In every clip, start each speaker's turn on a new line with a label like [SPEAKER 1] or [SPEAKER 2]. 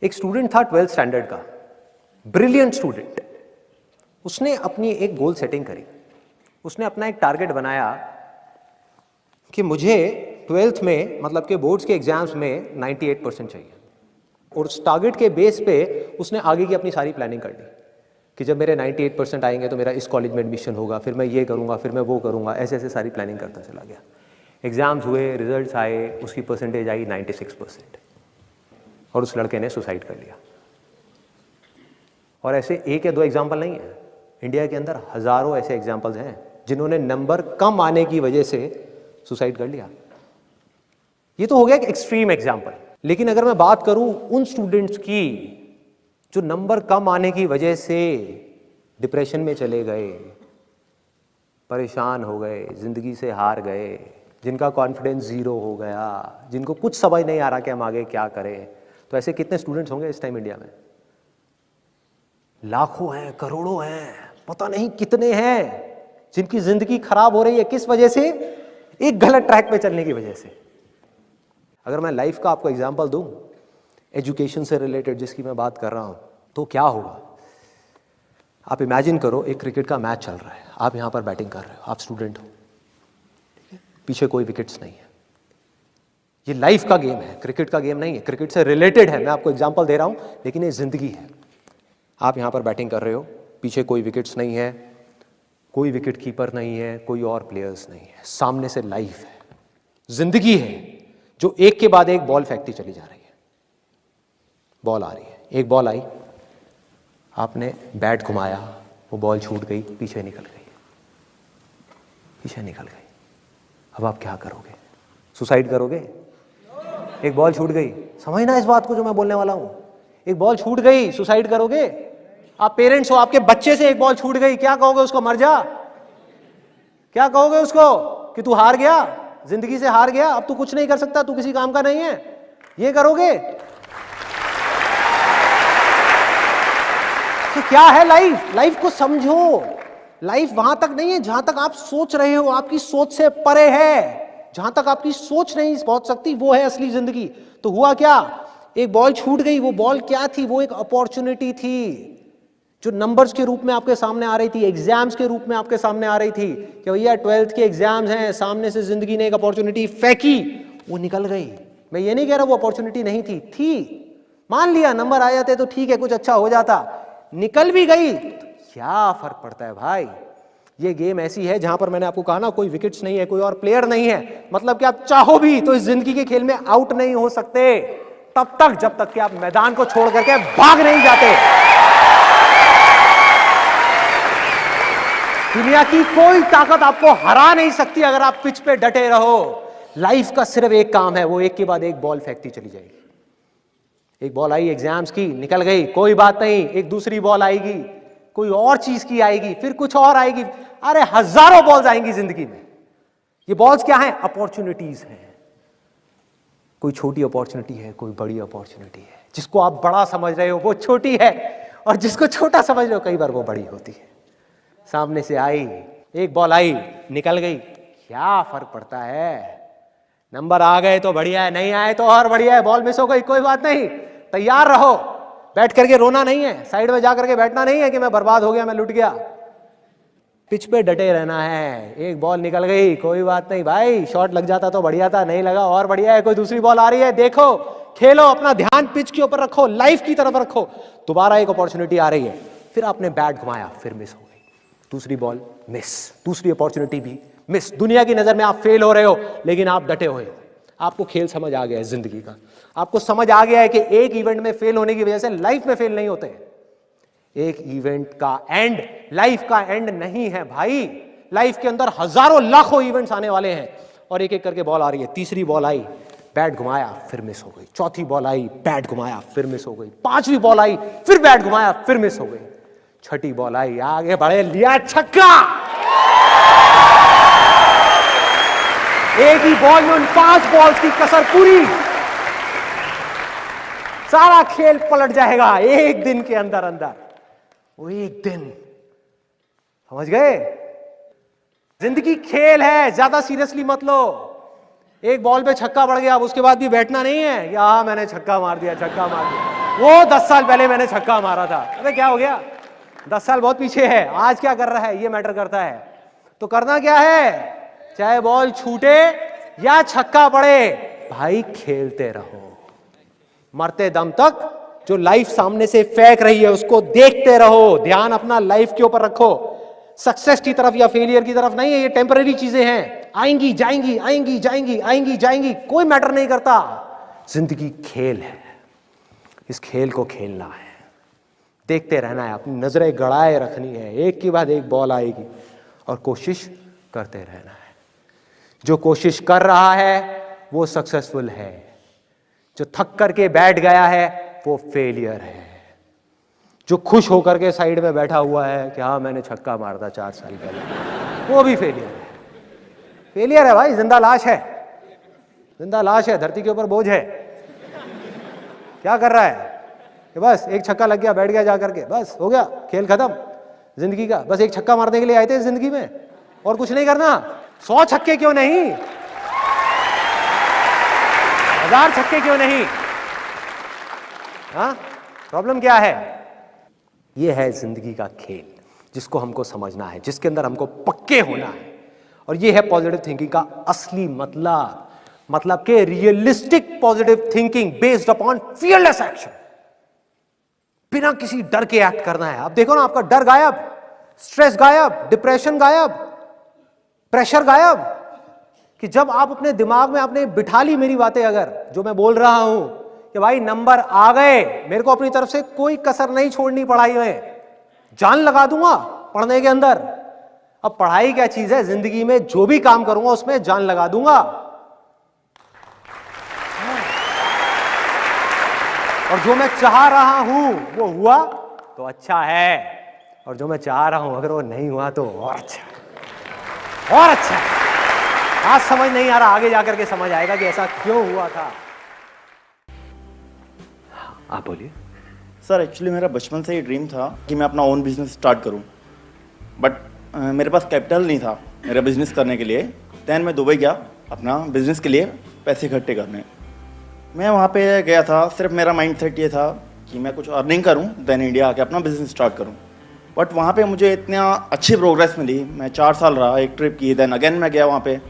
[SPEAKER 1] एक स्टूडेंट था 12th standard का, ब्रिलियंट स्टूडेंट। उसने अपनी एक गोल सेटिंग करी। उसने अपना एक टारगेट बनाया कि मुझे 12th में मतलब कि बोर्ड्स के एग्जाम्स में 98% चाहिए, और उस टारगेट के बेस पे उसने आगे की अपनी सारी प्लानिंग कर ली कि जब मेरे 98% आएंगे तो मेरा इस कॉलेज में एडमिशन होगा, फिर मैं ये करूँगा, फिर मैं वो करूँगा, ऐसे ऐसे सारी प्लानिंग करता चला गया। एग्ज़ाम्स हुए, रिजल्ट्स आए, उसकी परसेंटेज आई 96% और उस लड़के ने सुसाइड कर लिया। और ऐसे एक या दो एग्जाम्पल नहीं है, इंडिया के अंदर हज़ारों ऐसे एग्जाम्पल्स हैं जिन्होंने नंबर कम आने की वजह से सुसाइड कर लिया। ये तो हो गया एक एक्सट्रीम एग्जाम्पल। लेकिन अगर मैं बात करूं उन स्टूडेंट्स की जो नंबर कम आने की वजह से डिप्रेशन में चले गए, परेशान हो गए, जिंदगी से हार गए, जिनका कॉन्फिडेंस जीरो हो गया, जिनको कुछ समझ नहीं आ रहा कि हम आगे क्या करें, तो ऐसे कितने स्टूडेंट्स होंगे इस टाइम इंडिया में? लाखों हैं, करोड़ों हैं, पता नहीं कितने हैं जिनकी जिंदगी खराब हो रही है। किस वजह से? एक गलत ट्रैक पे चलने की वजह से। अगर मैं लाइफ का आपको एग्जांपल दूं, एजुकेशन से रिलेटेड जिसकी मैं बात कर रहा हूं, तो क्या होगा? आप इमेजिन करो एक क्रिकेट का मैच चल रहा है, आप यहां पर बैटिंग कर रहे हो, आप स्टूडेंट हो, ठीक है? पीछे कोई विकेट्स नहीं है। ये लाइफ का गेम है, क्रिकेट का गेम नहीं है, क्रिकेट से रिलेटेड है। मैं आपको एग्जांपल दे रहा हूं, लेकिन ये जिंदगी है। आप यहां पर बैटिंग कर रहे हो, पीछे कोई विकेट्स नहीं है, कोई विकेट कीपर नहीं है, कोई और प्लेयर्स नहीं है, सामने से लाइफ है, जिंदगी है जो एक के बाद एक बॉल फेंकती चली जा रही है। बॉल आ रही है, एक बॉल आई, आपने बैट घुमाया, वो बॉल छूट गई, पीछे निकल गई, पीछे निकल गई। अब आप क्या करोगे? सुसाइड करोगे? एक बॉल छूट गई, समझना इस बात को जो मैं बोलने वाला हूं। एक बॉल छूट गई, सुसाइड करोगे? आप पेरेंट्स हो, आपके बच्चे से एक बॉल छूट गई, क्या कहोगे उसको? मर जा? क्या कहोगे उसको कि तू हार गया, जिंदगी से हार गया, अब तू कुछ नहीं कर सकता, तू किसी काम का नहीं है? ये करोगे? तो क्या है लाइफ? लाइफ को समझो। लाइफ वहां तक नहीं है जहां तक आप सोच रहे हो, आपकी सोच से परे है। जहां तक आपकी सोच नहीं पहुंच सकती वो है असली जिंदगी। तो हुआ क्या? एक बॉल छूट गई। वो बॉल क्या थी? वो एक अपॉर्चुनिटी थी जो नंबर्स के रूप में आपके सामने आ रही थी, एग्जाम्स के रूप में आपके सामने आ रही थी कि भैया 12th के एग्जाम्स हैं, सामने से जिंदगी ने एक अपॉर्चुनिटी फेंकी, वो निकल गई। मैं ये नहीं कह रहा वो अपॉर्चुनिटी नहीं थी। मान लिया नंबर आ जाते तो ठीक है, कुछ अच्छा हो जाता, निकल भी गई तो क्या फर्क पड़ता है भाई? ये गेम ऐसी है जहां पर मैंने आपको कहा ना, कोई विकेट्स नहीं है, कोई और प्लेयर नहीं है, मतलब कि आप चाहो भी तो इस जिंदगी के खेल में आउट नहीं हो सकते तब तक जब तक कि आप मैदान को छोड़ करके भाग नहीं जाते। दुनिया की कोई ताकत आपको हरा नहीं सकती अगर आप पिच पे डटे रहो। लाइफ का सिर्फ एक काम है, वो एक के बाद एक बॉल फेंकती चली जाएगी। एक बॉल आई एग्जाम्स की, निकल गई, कोई बात नहीं, एक दूसरी बॉल आएगी, कोई और चीज की आएगी, फिर कुछ और आएगी। अरे हजारों बॉल्स आएंगी जिंदगी में। ये बॉल्स क्या है? अपॉर्चुनिटीज हैं। कोई छोटी अपॉर्चुनिटी है, कोई बड़ी अपॉर्चुनिटी है। जिसको आप बड़ा समझ रहे हो वो छोटी है, और जिसको छोटा समझ रहे हो कई बार वो बड़ी होती है। सामने से आई, एक बॉल आई, निकल गई, क्या फर्क पड़ता है? नंबर आ गए तो बढ़िया है, नहीं आए तो और बढ़िया है। बॉल मिस हो गई, कोई बात नहीं, तैयार रहो। बैठ करके रोना नहीं है, साइड में जा करके बैठना नहीं है कि मैं बर्बाद हो गया, मैं लुट गया। पिच पे डटे रहना है। एक बॉल निकल गई, कोई बात नहीं भाई, शॉट लग जाता तो बढ़िया था, नहीं लगा और बढ़िया है। कोई दूसरी बॉल आ रही है, देखो, खेलो, अपना ध्यान पिच के ऊपर रखो, लाइफ की तरफ रखो। दोबारा एक अपॉर्चुनिटी आ रही है, फिर आपने बैट घुमाया, फिर मिस हो गई, दूसरी बॉल मिस, दूसरी अपॉर्चुनिटी भी मिस। दुनिया की नजर में आप फेल हो रहे हो, लेकिन आप डटे हुए हो। आपको खेल समझ आ गया है जिंदगी का। आपको समझ आ गया है कि एक इवेंट में फेल होने की वजह से लाइफ में फेल नहीं होते। एक इवेंट का एंड लाइफ का एंड नहीं है भाई। लाइफ के अंदर हजारों लाखों इवेंट्स आने वाले हैं, और एक एक करके बॉल आ रही है। तीसरी बॉल आई, बैट घुमाया, फिर मिस हो गई। चौथी बॉल आई, बैट घुमाया, फिर मिस हो गई। पांचवी बॉल आई, फिर बैट घुमाया, फिर मिस हो गई। छठी बॉल आई, आगे बढ़े, लिया छक्का। एक ही बॉल में उन 5 बॉल्स की कसर पूरी। सारा खेल पलट जाएगा एक दिन के अंदर अंदर। वो एक दिन, समझ गए? जिंदगी खेल है, ज्यादा सीरियसली मत लो। एक बॉल पे छक्का पड़ गया, अब उसके बाद भी बैठना नहीं है, या मैंने छक्का मार दिया, छक्का मार दिया। वो 10 साल पहले मैंने छक्का मारा था। अबे क्या हो गया, 10 साल बहुत पीछे है, आज क्या कर रहा है ये मैटर करता है। तो करना क्या है, चाहे बॉल छूटे या छक्का पड़े, भाई खेलते रहो मरते दम तक। जो लाइफ सामने से फेंक रही है उसको देखते रहो, ध्यान अपना लाइफ के ऊपर रखो, सक्सेस की तरफ या फेलियर की तरफ नहीं है। ये टेम्पररी चीजें हैं, आएंगी जाएंगी, आएंगी जाएंगी, आएंगी जाएंगी, कोई मैटर नहीं करता। जिंदगी खेल है, इस खेल को खेलना है, देखते रहना है, अपनी नजरें गड़ाए रखनी है, एक के बाद एक बॉल आएगी और कोशिश करते रहना है। जो कोशिश कर रहा है वो सक्सेसफुल है, जो थक करके बैठ गया है वो फेलियर है। जो खुश होकर के साइड में बैठा हुआ है कि हाँ मैंने छक्का मारा था 4 साल पहले, वो भी फेलियर है। फेलियर है भाई, जिंदा लाश है, जिंदा लाश है, धरती के ऊपर बोझ है। क्या कर रहा है कि बस एक छक्का लग गया, बैठ गया जा करके, बस हो गया, खेल खत्म जिंदगी का। बस एक छक्का मारने के लिए आए थे जिंदगी में, और कुछ नहीं करना। 100 छक्के क्यों नहीं, 1000 छक्के क्यों नहीं? हाँ, प्रॉब्लम क्या है? ये है जिंदगी का खेल, जिसको हमको समझना है, जिसके अंदर हमको पक्के होना है। और ये है पॉजिटिव थिंकिंग का असली मतलब के realistic positive thinking based upon fearless action. बिना किसी डर के एक्ट करना है। आप देखो ना, आपका डर गायब, स्ट्रेस गायब, डिप्रेशन गायब, प्रेशर गायब। कि जब आप अपने दिमाग में आपने बिठा ली मेरी बातें, अगर जो मैं बोल रहा हूं कि भाई नंबर आ गए, मेरे को अपनी तरफ से कोई कसर नहीं छोड़नी पढ़ाई में, जान लगा दूंगा पढ़ने के अंदर। अब पढ़ाई क्या चीज है, जिंदगी में जो भी काम करूंगा उसमें जान लगा दूंगा। और जो मैं चाह रहा हूं वो हुआ तो अच्छा है, और जो मैं चाह रहा हूं अगर वो नहीं हुआ तो और अच्छा, और अच्छा। आज समझ नहीं आ रहा, आगे जाकर के समझ आएगा कि ऐसा क्यों हुआ था। आप बोलिए।
[SPEAKER 2] सर एक्चुअली मेरा बचपन से ही ड्रीम था कि मैं अपना ओन बिजनेस स्टार्ट करूं, बट मेरे पास कैपिटल नहीं था मेरा बिजनेस करने के लिए। दैन मैं दुबई गया अपना बिजनेस के लिए पैसे इकट्ठे करने। मैं वहाँ पे गया था, सिर्फ मेरा माइंड सेट ये था कि मैं कुछ अर्निंग करूँ, दैन इंडिया आके अपना बिजनेस स्टार्ट करूँ। बट वहाँ पे मुझे इतना अच्छी प्रोग्रेस मिली, मैं 4 साल रहा, एक ट्रिप की, दैन अगेन मैं गया वहाँ पे,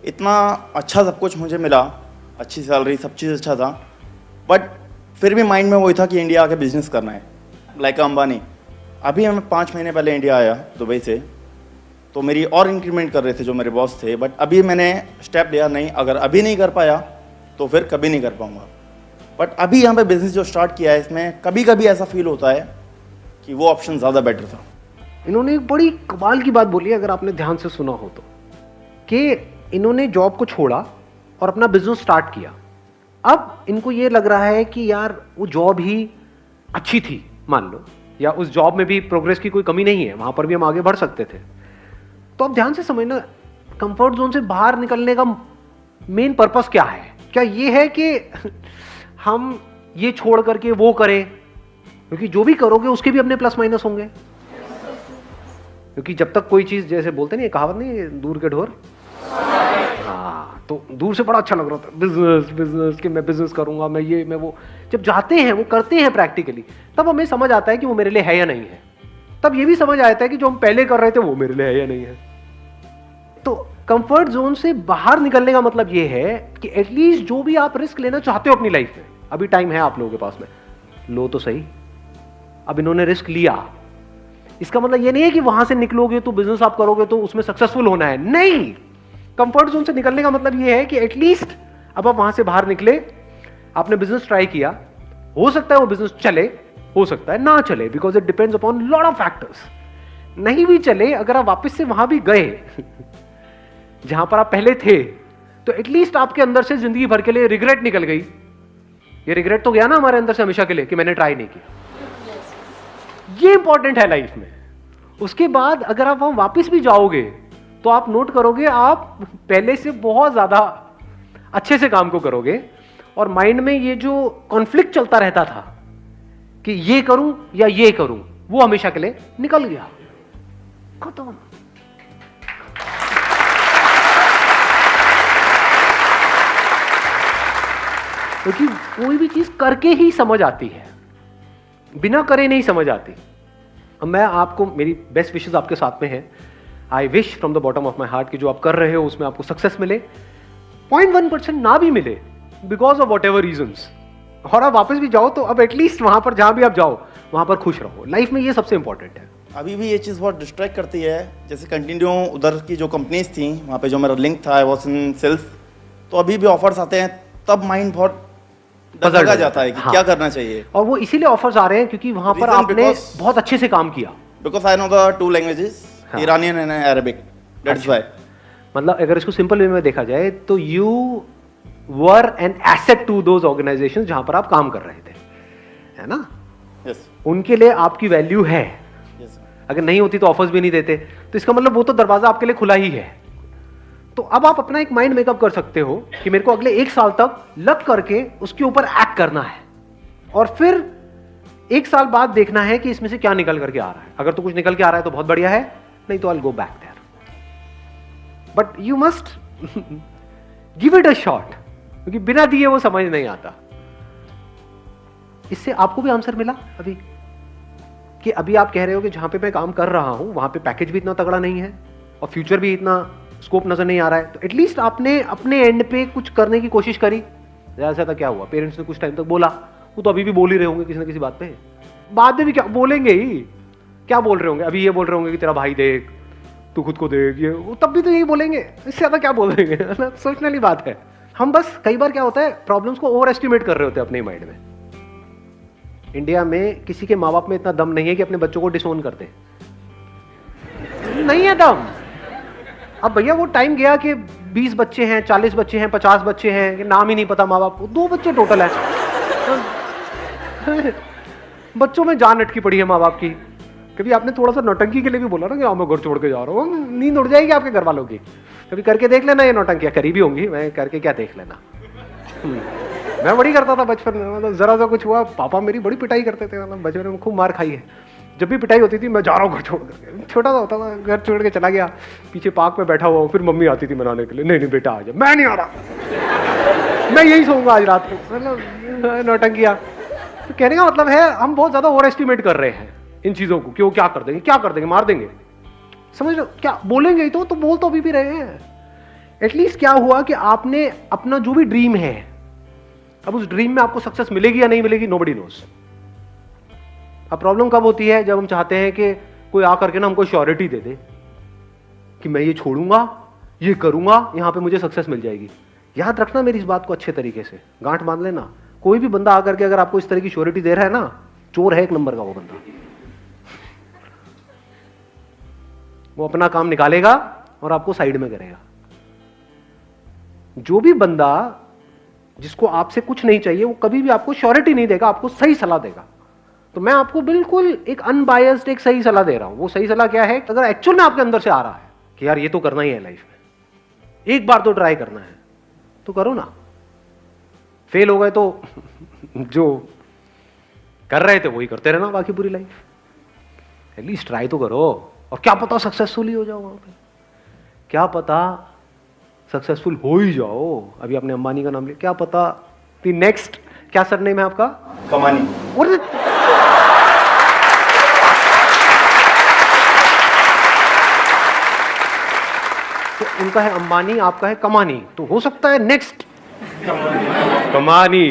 [SPEAKER 2] इतना अच्छा सब कुछ मुझे मिला, अच्छी सैलरी, सब चीज़ अच्छा था। बट फिर भी माइंड में वही था कि इंडिया आके बिजनेस करना है, लाइक अंबानी। अभी मैं 5 महीने पहले इंडिया आया दुबई से, तो मेरी और इंक्रीमेंट कर रहे थे जो मेरे बॉस थे। बट अभी मैंने स्टेप लिया, नहीं अगर अभी नहीं कर पाया तो फिर कभी नहीं कर पाऊंगा। बट अभी यहाँ पे बिजनेस जो स्टार्ट किया है, इसमें कभी कभी ऐसा फील होता है कि वो ऑप्शन ज़्यादा बेटर था।
[SPEAKER 1] इन्होंने एक बड़ी कमाल की बात बोली, अगर आपने ध्यान से सुना हो तो, कि इन्होंने जॉब को छोड़ा और अपना बिजनेस स्टार्ट किया। अब इनको ये लग रहा है कि यार वो जॉब ही अच्छी थी मान लो, या उस जॉब में भी प्रोग्रेस की कोई कमी नहीं है, वहां पर भी हम आगे बढ़ सकते थे। तो अब ध्यान से समझना, कंफर्ट जोन से बाहर निकलने का मेन पर्पस क्या है? क्या ये है कि हम ये छोड़ करके वो करें? क्योंकि जो भी करोगे उसके भी अपने प्लस माइनस होंगे। क्योंकि जब तक कोई चीज, जैसे बोलते नहीं, कहावत नहीं, दूर के ढोर। हाँ, तो दूर से बड़ा अच्छा लग रहा था बिजनेस बिजनेस, कि मैं बिजनेस करूंगा, मैं ये मैं वो। जब जाते हैं, वो करते हैं प्रैक्टिकली, तब हमें समझ आता है कि वो मेरे लिए है या नहीं है। तब ये भी समझ आता है कि जो हम पहले कर रहे थे वो मेरे लिए है या नहीं है। तो कंफर्ट जोन से बाहर निकलने का मतलब ये है कि एटलीस्ट जो भी आप रिस्क लेना चाहते हो अपनी लाइफ में, अभी टाइम है आप लोगों के पास में, लो तो सही। अब इन्होंने रिस्क लिया, इसका मतलब ये नहीं है कि वहां से निकलोगे तो बिजनेस आप करोगे तो उसमें सक्सेसफुल होना है, नहीं। कंफर्ट जोन से निकलने का मतलब ये है कि एटलीस्ट अब आप वहां से बाहर निकले, आपने बिजनेस ट्राई किया, हो सकता है वो बिजनेस चले, हो सकता है ना चले, because it depends upon lot of factors. नहीं भी चले, अगर आप वापस से वहां भी गए जहां पर आप पहले थे, तो एटलीस्ट आपके अंदर से जिंदगी भर के लिए रिग्रेट निकल गई। ये रिग्रेट तो गया ना हमारे अंदर से हमेशा के लिए कि मैंने ट्राई नहीं किया। ये इंपॉर्टेंट है लाइफ में। उसके बाद अगर आप वहां वापस भी जाओगे तो आप नोट करोगे आप पहले से बहुत ज्यादा अच्छे से काम को करोगे, और माइंड में ये जो कॉन्फ्लिक्ट चलता रहता था कि ये करूं या ये करूं, वो हमेशा के लिए निकल गया, खत्म। क्योंकि कोई भी चीज करके ही समझ आती है। बिना करे नहीं समझ आती। अब मैं आपको, मेरी बेस्ट विशेस आपके साथ में है। I wish from the bottom of my heart कि जो आप कर रहे हो उसमें आपको सक्सेस मिले, 0.1% ना भी मिले because of whatever reasons, और आप वापस भी जाओ तो अब एटलीस्ट वहां पर जहां भी आप जाओ वहां पर खुश रहो। लाइफ में ये सबसे इंपॉर्टेंट है।
[SPEAKER 2] अभी भी ये चीज़ बहुत डिस्ट्रैक्ट करती है। जैसे कंटिन्यू उधर की जो कंपनीज थी वहाँ पे जो मेरा लिंक था, आई वॉज इन सेल्स, तो अभी भी ऑफर्स आते हैं तब माइंड बहुत डगा जाता है कि
[SPEAKER 1] हाँ।
[SPEAKER 2] क्या करना चाहिए।
[SPEAKER 1] और वो इसीलिए ऑफर्स आ रहे हैं क्योंकि वहां पर
[SPEAKER 2] Reason
[SPEAKER 1] आपने
[SPEAKER 2] because-
[SPEAKER 1] बहुत अच्छे से काम किया।
[SPEAKER 2] Because I know the 2 languages,
[SPEAKER 1] हाँ।
[SPEAKER 2] Iranian and Arabic, that's why.
[SPEAKER 1] मतलब अगर इसको सिंपल वे में देखा जाए तो you were an asset to those organisations जहां पर आप काम कर रहे थे, है ना?
[SPEAKER 2] यस
[SPEAKER 1] उनके लिए आपकी वैल्यू है।
[SPEAKER 2] यस।
[SPEAKER 1] अगर नहीं होती तो ऑफर्स भी नहीं देते, तो इसका मतलब वो तो दरवाजा आपके लिए खुला ही है। तो अब आप अपना एक माइंड मेकअप कर सकते हो कि मेरे को अगले 1 साल तक लग करके उसके ऊपर एक्ट करना है, और फिर 1 साल बाद देखना है कि इसमें से क्या निकल करके आ रहा है। अगर तो कुछ निकल के आ रहा है तो बहुत बढ़िया है, नहीं तो I will go back there. But you must give it a shot, क्योंकि बिना दिए वो समझ नहीं आता। इससे आपको भी आंसर मिला अभी कि अभी आप कह रहे हो कि जहां पे मैं काम कर रहा हूं वहां पे पैकेज भी इतना तगड़ा नहीं है और फ्यूचर भी इतना स्कोप नजर नहीं आ रहा है, तो एटलीस्ट आपने अपने एंड पे कुछ करने की कोशिश करी। ज्यादा से ज्यादा क्या हुआ, पेरेंट्स ने कुछ टाइम तक बोला, वो तो अभी भी बोल ही रहे होंगे किसी ना किसी बात पे, बाद में भी क्या बोलेंगे ही। क्या बोल रहे होंगे अभी? ये बोल रहे होंगे कि तेरा भाई देख, तू खुद को देख, ये वो तब भी तो यही बोलेंगे, इससे ज्यादा क्या बोल देंगे? सोचने वाली बात है। हम बस कई बार क्या होता है, प्रॉब्लम्स को ओवर एस्टिमेट कर रहे होते हैं अपने माइंड में। इंडिया में किसी के माँ बाप में इतना दम नहीं है कि अपने बच्चों को डिसोन कर दे, नहीं है दम। अब भैया वो टाइम गया कि 20 बच्चे हैं, 40 बच्चे हैं, 50 बच्चे हैं, कि नाम ही नहीं पता माँ बाप को, 2 बच्चे टोटल है। बच्चों में जान अटकी पड़ी है माँ बाप की। कभी आपने थोड़ा सा नौटंकी के लिए भी बोला ना कि मैं घर छोड़ के जा रहा हूँ, नींद उड़ जाएगी आपके घर वालों की। कभी करके देख लेना, ये नौटंकियाँ करी भी होंगी, मैं करके क्या देख लेना। मैं बड़ी करता था बचपन में, मतलब जरा सा कुछ हुआ पापा मेरी बड़ी पिटाई करते थे, मतलब बचपन में खूब मार खाई है। जब भी पिटाई होती थी मैं जा रहा हूँ घर छोड़ करके, छोटा सा होता था, घर छोड़ के चला गया, पीछे पार्क में बैठा हुआ हूँ, फिर मम्मी आती थी मनाने के लिए, नहीं नहीं बेटा आ जा, मैं नहीं आ रहा, मैं यही सोऊंगा आज रात को, मतलब नौटंकिया। तो कहने का मतलब है हम बहुत ज्यादा ओवर एस्टिमेट कर रहे हैं इन चीजों को, क्यों क्या कर देंगे, क्या कर देंगे, मार देंगे, समझ लो क्या बोलेंगे ही तो बोल तो अभी भी रहे हैं। एटलीस्ट क्या हुआ कि आपने अपना जो भी ड्रीम है, अब उस ड्रीम में आपको सक्सेस मिलेगी या नहीं मिलेगी, नोबडी नोस। अब प्रॉब्लम कब होती है, जब हम चाहते हैं कि कोई आकर के ना हमको श्योरिटी दे दे कि मैं ये छोड़ूंगा, ये करूंगा, यहां पे मुझे सक्सेस मिल जाएगी। याद रखना मेरी इस बात को अच्छे तरीके से, गांठ बांध लेना। कोई भी बंदा आकर के अगर आपको इस तरह की श्योरिटी दे रहा है ना, चोर है 1 नंबर का वो बंदा। वो अपना काम निकालेगा और आपको साइड में करेगा। जो भी बंदा जिसको आपसे कुछ नहीं चाहिए वो कभी भी आपको श्योरिटी नहीं देगा, आपको सही सलाह देगा। तो मैं आपको बिल्कुल एक अनबायस्ड एक सही सलाह दे रहा हूं। वो सही सलाह क्या है, अगर एक्चुअल में आपके अंदर से आ रहा है कि यार ये तो करना ही है लाइफ में, एक बार तो ट्राई करना है, तो करो ना। फेल हो गए तो जो कर रहे थे वही करते रहना बाकी पूरी लाइफ। एटलीस्ट ट्राई तो करो, और क्या पता सक्सेसफुल ही हो जाओ वहां पे, क्या पता सक्सेसफुल हो ही जाओ। अभी आपने अंबानी का नाम लिया, क्या पता दी नेक्स्ट, क्या सरनेम है आपका?
[SPEAKER 2] कमानी।
[SPEAKER 1] और तो उनका है अंबानी, आपका है कमानी, तो हो सकता है नेक्स्ट कमानी।